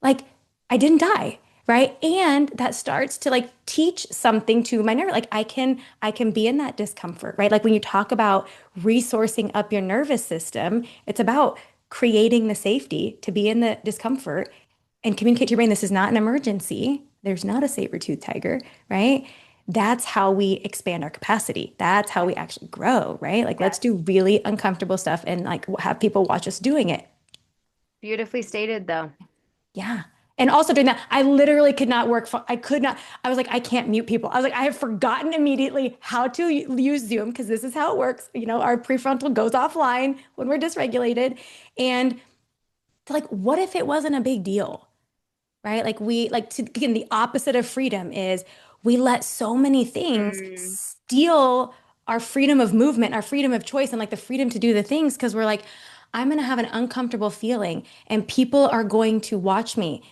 like, I didn't die, right? And that starts to like teach something to my nerve. Like I can be in that discomfort, right? Like when you talk about resourcing up your nervous system, it's about creating the safety to be in the discomfort and communicate to your brain, this is not an emergency. There's not a saber-toothed tiger, right? That's how we expand our capacity. That's how we actually grow, right? Like let's Yes. do really uncomfortable stuff and like have people watch us doing it. Beautifully stated, though. Yeah. And also doing that, I literally could not work. I could not. I was like, I can't mute people. I was like, I have forgotten immediately how to use Zoom because this is how it works. You know, our prefrontal goes offline when we're dysregulated. And like, what if it wasn't a big deal? Right? Like we like to again, the opposite of freedom is we let so many things Mm, steal our freedom of movement, our freedom of choice, and like the freedom to do the things because we're like, I'm gonna have an uncomfortable feeling and people are going to watch me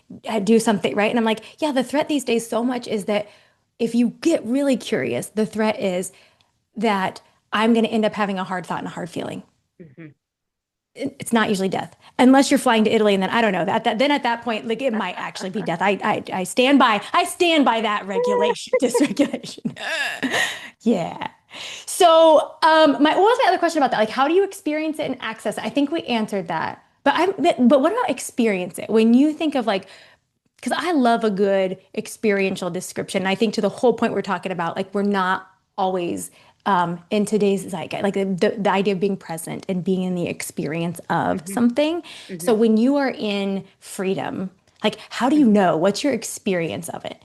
do something, right? And I'm like, yeah, the threat these days so much is that if you get really curious, the threat is that I'm gonna end up having a hard thought and a hard feeling. mhm. It's not usually death unless you're flying to Italy and then I don't know that then at that point like it might actually be death. I stand by that regulation dysregulation. Yeah. So my what was my other question about that? Like how do you experience it and access it? I think we answered that. But what about experience it? When you think of like because I love a good experiential description. I think to the whole point we're talking about, like we're not always in today's zeitgeist, like the idea of being present and being in the experience of Mhm, something. So mhm, when you are in freedom, like how do you mhm. know? What's your experience of it?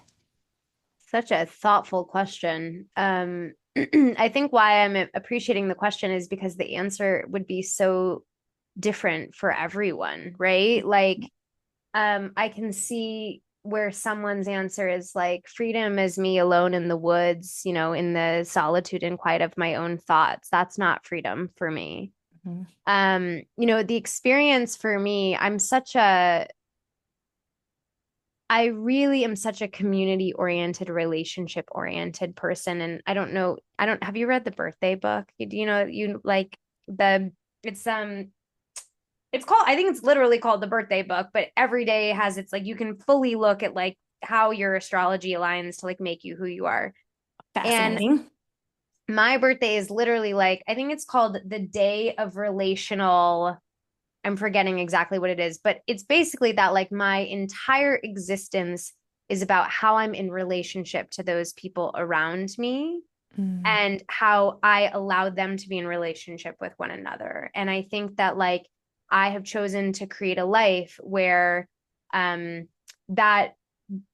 Such a thoughtful question. I think why I'm appreciating the question is because the answer would be so different for everyone, right? Like, I can see where someone's answer is like freedom is me alone in the woods, in the solitude and quiet of my own thoughts. That's not freedom for me. Mhm. The experience for me, I really am such a community oriented, relationship oriented person. And have you read the birthday book? Do you know, you like the, it's, I think it's literally called the birthday book, but every day has its like, you can fully look at like how your astrology aligns to like make you who you are. And Fascinating. my birthday is literally like, I think it's called the day of relational I'm forgetting exactly what it is, but it's basically that like my entire existence is about how I'm in relationship to those people around me Mm, and how I allow them to be in relationship with one another. And I think that like I have chosen to create a life where um that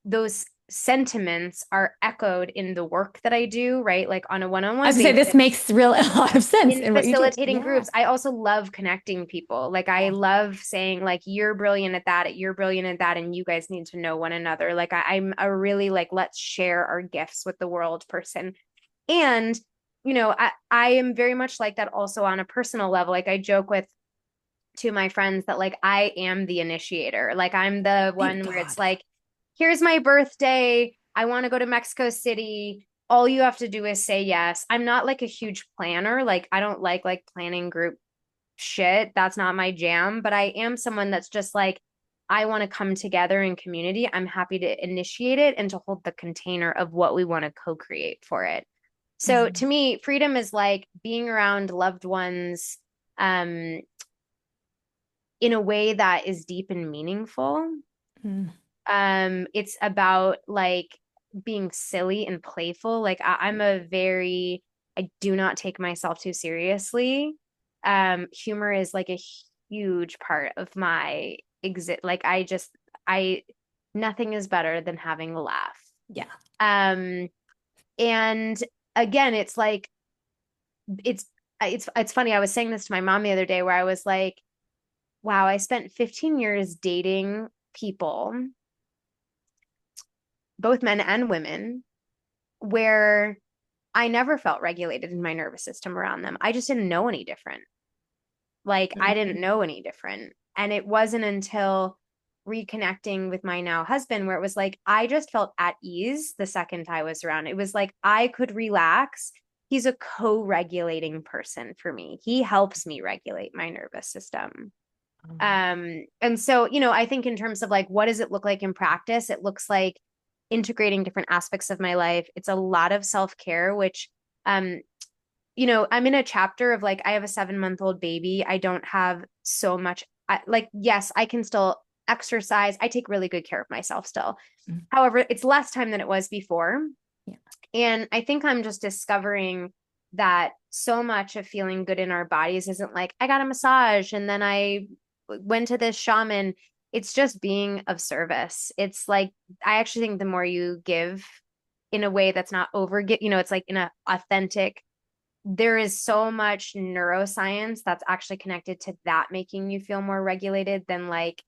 those sentiments are echoed in the work that I do, right? Like on a I was one-on-one gonna say this basis makes real a lot of sense in in what you do. facilitating Yeah. groups. I also love connecting people. Like I Yeah. love saying like you're brilliant at that, you're brilliant at that, and you guys need to know one another. Like I'm a really like let's share our gifts with the world person. And I am very much like that also on a personal level. Like I joke with two of my friends that like I am the initiator. Like I'm the Thank one where it's God. like, here's my birthday. I want to go to Mexico City. All you have to do is say yes. I'm not like a huge planner. Like I don't like planning group shit. That's not my jam, but I am someone that's just like I want to come together in community. I'm happy to initiate it and to hold the container of what we want to co-create for it. So Mhm. to me, freedom is like being around loved ones in a way that is deep and meaningful. Mm. It's about like being silly and playful. Like I'm a very, I do not take myself too seriously. Humor is like a huge part of my exit. Like I, nothing is better than having a laugh. Yeah. Um, and again, it's like, it's, it's funny. I was saying this to my mom the other day where I was like, wow, I spent 15 years dating people, both men and women, where I never felt regulated in my nervous system around them. I just didn't know any different. Like, I didn't Mhm. know any different. And it wasn't until reconnecting with my now husband where it was like, I just felt at ease the second I was around. It was like I could relax. He's a co regulating person for me, he helps me regulate my nervous system. And so, I think in terms of like, what does it look like in practice? It looks like integrating different aspects of my life. It's a lot of self-care, which, um, I'm in a chapter of like, I have a 7-month-old baby. I don't have so much, like, yes, I can still exercise. I take really good care of myself still. Mhm. However, it's less time than it was before. Yeah. And I think I'm just discovering that so much of feeling good in our bodies isn't like, I got a massage and then I went to this shaman. It's just being of service. It's like, I actually think the more you give in a way that's not over, it's like in a authentic, there is so much neuroscience that's actually connected to that making you feel more regulated than like,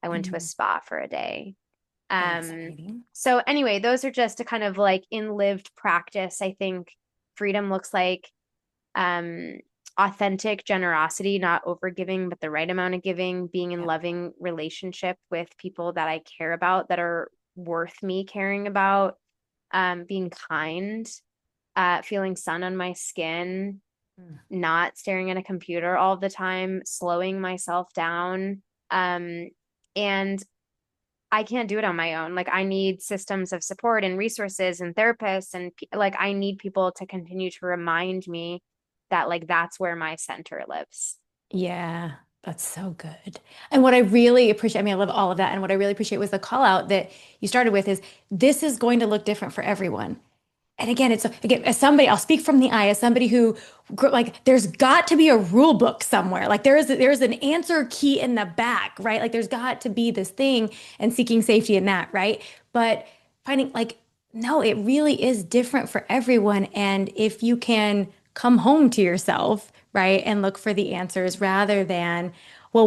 I went to a Mhm. spa for a day. Um, Fascinating. so anyway, those are just a kind of like in lived practice. I think freedom looks like um authentic generosity, not over giving, but the right amount of giving, being in Yeah. loving relationship with people that I care about, that are worth me caring about, being kind, feeling sun on my skin, Mm. not staring at a computer all the time, slowing myself down. Um, and I can't do it on my own. Like I need systems of support and resources and therapists and like I need people to continue to remind me that like that's where my center lives. Yeah, that's so good. And what I really appreciate, I mean, I love all of that. And what I really appreciate was the call out that you started with is this is going to look different for everyone. And again, it's again, as somebody, I'll speak from the eye, as somebody who like there's got to be a rule book somewhere. Like there's an answer key in the back, right? Like there's got to be this thing and seeking safety in that, right? But finding like, no, it really is different for everyone. And if you can come home to yourself, right, and look for the answers rather than, well,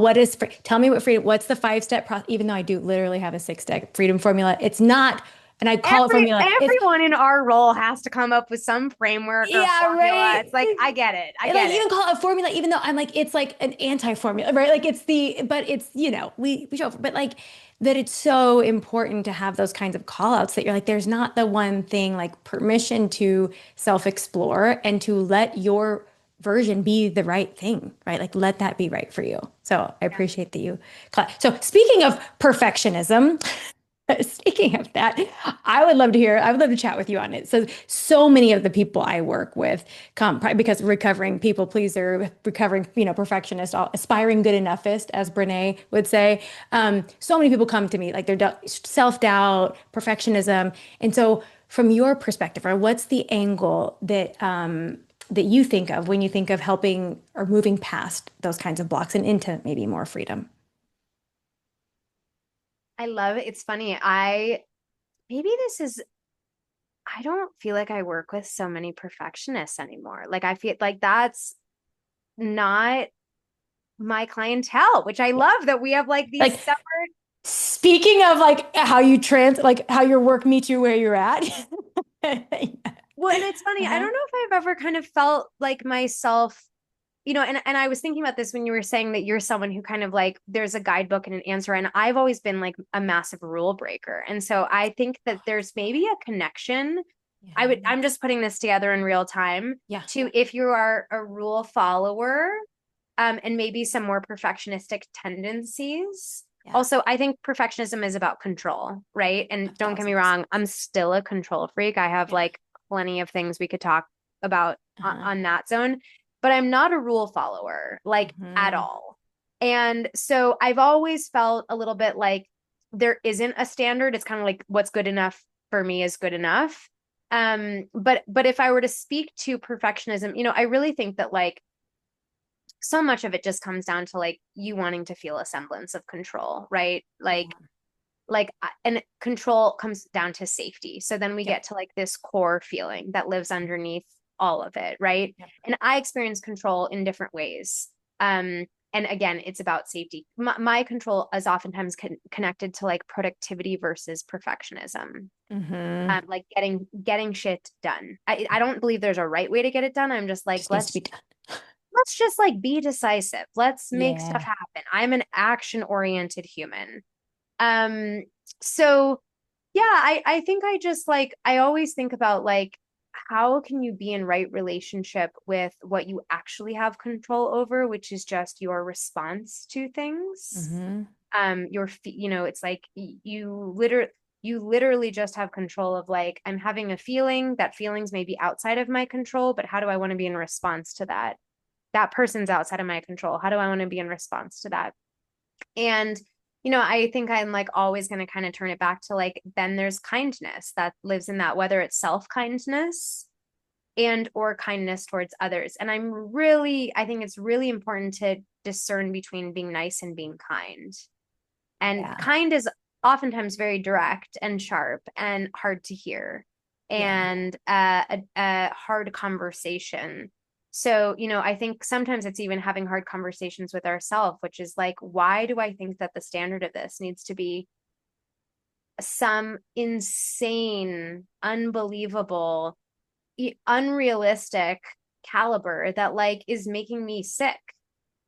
tell me what freedom, what's the 5-step process, even though I do literally have a 6-step freedom formula. It's not, and I call it formula. It's Everyone in our role has to come up with some framework or yeah, formula. It's right. like I get it. I And like get you it. can call it a formula, even though I'm like, it's like an anti-formula, right? Like it's but it's, we show, but like that it's so important to have those kinds of call outs that you're like, there's not the one thing, like permission to self-explore and to let your version be the right thing, right? Like let that be right for you. So I Yeah. appreciate that you, so speaking of perfectionism, Speaking of that, I would love to chat with you on it. So many of the people I work with come probably because recovering people pleaser, recovering, perfectionist, aspiring good enoughist, as Brene would say. So many people come to me like they're self-doubt, perfectionism. And so from your perspective, or what's the angle that you think of when you think of helping or moving past those kinds of blocks and into maybe more freedom? I love it. It's funny. Maybe this is, I don't feel like I work with so many perfectionists anymore. Like I feel like that's not my clientele, which I love that we have like these Like separate. speaking of like like how your work meets you where you're at. Well, and it's funny. I Uh-huh. don't know if I've ever kind of felt like myself, and I was thinking about this when you were saying that you're someone who kind of like there's a guidebook and an answer, and I've always been like a massive rule breaker. And so I think that there's maybe a connection. Yeah. I'm just putting this together in real time Yeah. to if you are a rule follower, and maybe some more perfectionistic tendencies. Yeah. Also, I think perfectionism is about control, right? And don't get me 1,000%. wrong, I'm still a control freak. I have Yeah. like plenty of things we could talk about Uh-huh. on that zone, but I'm not a rule follower, like at Hmm. all. And so I've always felt a little bit like there isn't a standard. It's kind of like what's good enough for me is good enough. But if I were to speak to perfectionism, I really think that like so much of it just comes down to like you wanting to feel a semblance of control, right? Yeah. And control comes down to safety. So then we Yep. get to like this core feeling that lives underneath all of it, right? Yep. And I experience control in different ways. And again, it's about safety. My control is oftentimes connected to like productivity versus perfectionism. Hmm. Like getting shit done. I don't believe there's a right way to get it done. I'm just like, Just needs to be done. let's just like be decisive. Let's make stuff Yeah. happen. I'm an action oriented human. Um, so yeah, I think I just like I always think about like how can you be in right relationship with what you actually have control over, which is just your response to things. Hmm. It's like you literally just have control of like I'm having a feeling that feelings may be outside of my control, but how do I want to be in response to that? That person's outside of my control. How do I want to be in response to that? And, I think I'm like always going to kind of turn it back to like, then there's kindness that lives in that, whether it's self kindness and or kindness towards others. And I think it's really important to discern between being nice and being kind. And Yeah. kind is oftentimes very direct and sharp and hard to hear Yeah. and a hard conversation. So, I think sometimes it's even having hard conversations with ourselves, which is like, why do I think that the standard of this needs to be some insane, unbelievable, unrealistic caliber that like is making me sick?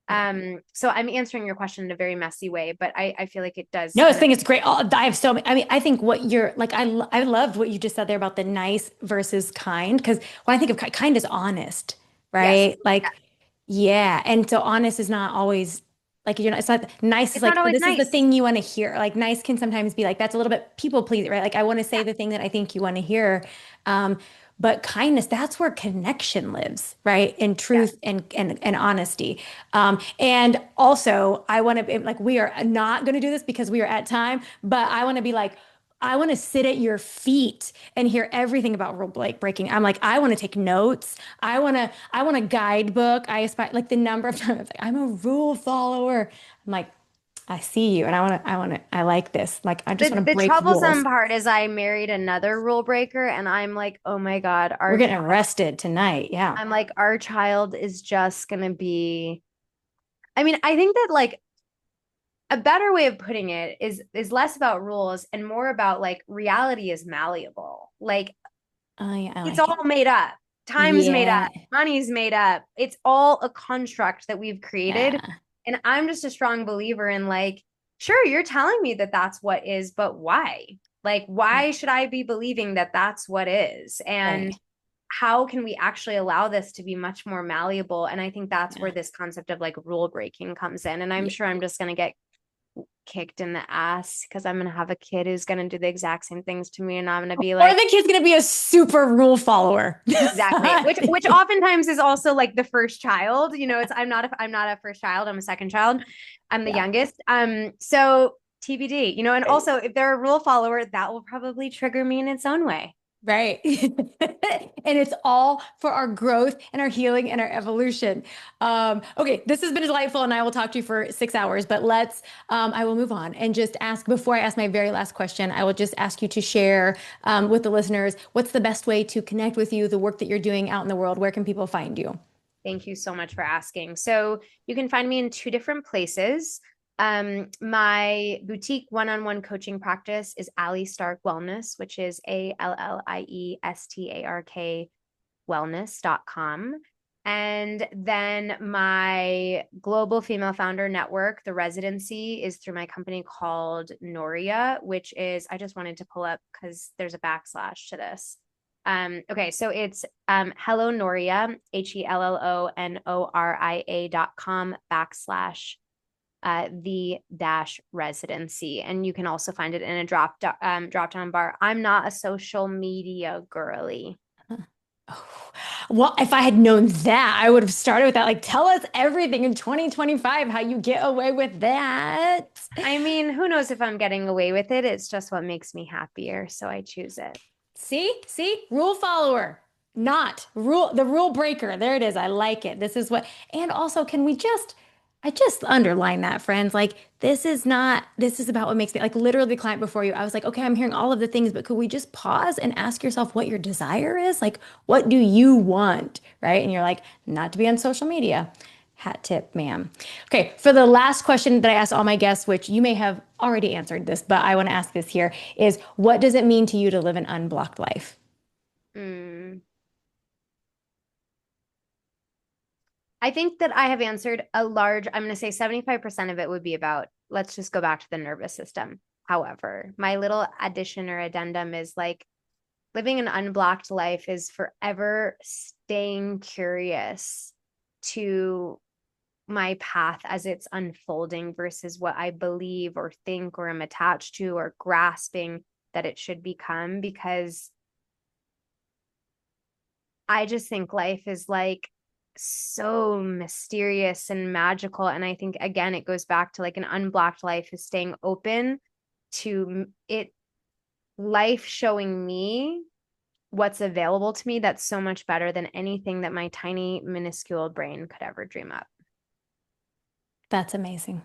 Yeah. So I'm answering your question in a very messy way, but I feel like it does No, I kind of. think it's great. I have so many, I mean, I think what you're like, I loved what you just said there about the nice versus kind, because when I think of kind is honest, Yes. right? Yeah. Like, yeah. And so honest is not always like, it's not nice is It's not like, always this is the nice. thing you want to hear. Like, nice can sometimes be like, that's a little bit people pleasing, right? Like, I want to say Yeah. the thing that I think you want to hear. Um, but kindness, that's where connection lives, right? And Yes. truth and honesty. And also, I want to be like, we are not going to do this because we are at time, but I want to be like, I want to sit at your feet and hear everything about rule breaking. I'm like, I want to take notes. I want a guidebook. I aspire like the number of times like, I'm a rule follower. I'm like, I see you and I like this. Like, I just The want to the break troublesome rules. part is I married another rule breaker and I'm like, oh my God, We're getting arrested tonight. Yeah. our child is just gonna be. I mean, I think that like a better way of putting it is less about rules and more about like reality is malleable. Like Oh, yeah, I it's like it. all made up. Time's made up. Yeah. Money's made up. It's all a construct that we've created. Yeah. And I'm just a strong believer in like, sure, you're telling me that that's what is, but why? Like, Yeah. why should I be believing that that's what is? And Right. how can we actually allow this to be much more malleable? And I think that's Yeah. where this concept of like rule breaking comes in. And I'm Yeah. sure I'm just going to get kicked in the ass because I'm gonna have a kid who's gonna do the exact same things to me, and I'm gonna be Or like, the kid's gonna be a super rule follower. exactly. Which oftentimes is also like the first child. You know, it's I'm not a first child, I'm a second child. I'm the Yeah. youngest. So TBD, you know, and also if they're a rule follower, that will probably trigger me in its own way. Right. And it's all for our growth and our healing and our evolution. Okay, this has been delightful, and I will talk to you for 6 hours, but I will move on and just ask, before I ask my very last question, I will just ask you to share with the listeners, what's the best way to connect with you, the work that you're doing out in the world? Where can people find you? Thank you so much for asking. So you can find me in two different places. My boutique one-on-one coaching practice is Allie Stark Wellness, which is ALLIESTARK wellness.com. And then my global female founder network, the Residency, is through my company called Noria, which is, I just wanted to pull up because there's a backslash to this. Okay, so it's Hello Noria, HELLONORIA.com / the dash residency. And you can also find it in a drop down bar. I'm not a social media girly. Oh, well, if I had known that, I would have started with that. Like, tell us everything in 2025, how you get away with that. I mean, who knows if I'm getting away with it? It's just what makes me happier, so I choose it. See, rule follower, not rule, the rule breaker. There it is. I like it. This is what, and also, I just underline that, friends. Like, this is about what makes me, like, literally the client before you. I was like, okay, I'm hearing all of the things, but could we just pause and ask yourself what your desire is? Like, what do you want? Right. And you're like, not to be on social media. Hat tip, ma'am. Okay, for the last question that I asked all my guests, which you may have already answered this, but I want to ask this here, is what does it mean to you to live an unblocked life? Mm. I think that I have answered I'm going to say 75% of it would be about, let's just go back to the nervous system. However, my little addition or addendum is like living an unblocked life is forever staying curious to my path as it's unfolding versus what I believe or think or am attached to or grasping that it should become, because I just think life is like so mysterious and magical. And I think, again, it goes back to like an unblocked life is staying open to it, life showing me what's available to me that's so much better than anything that my tiny, minuscule brain could ever dream up. That's amazing.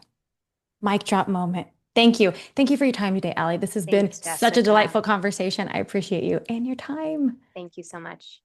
Mic drop moment. Thank you. Thank you for your time today, Allie. This has been Thanks, such a Jessica. delightful conversation. I appreciate you and your time. Thank you so much.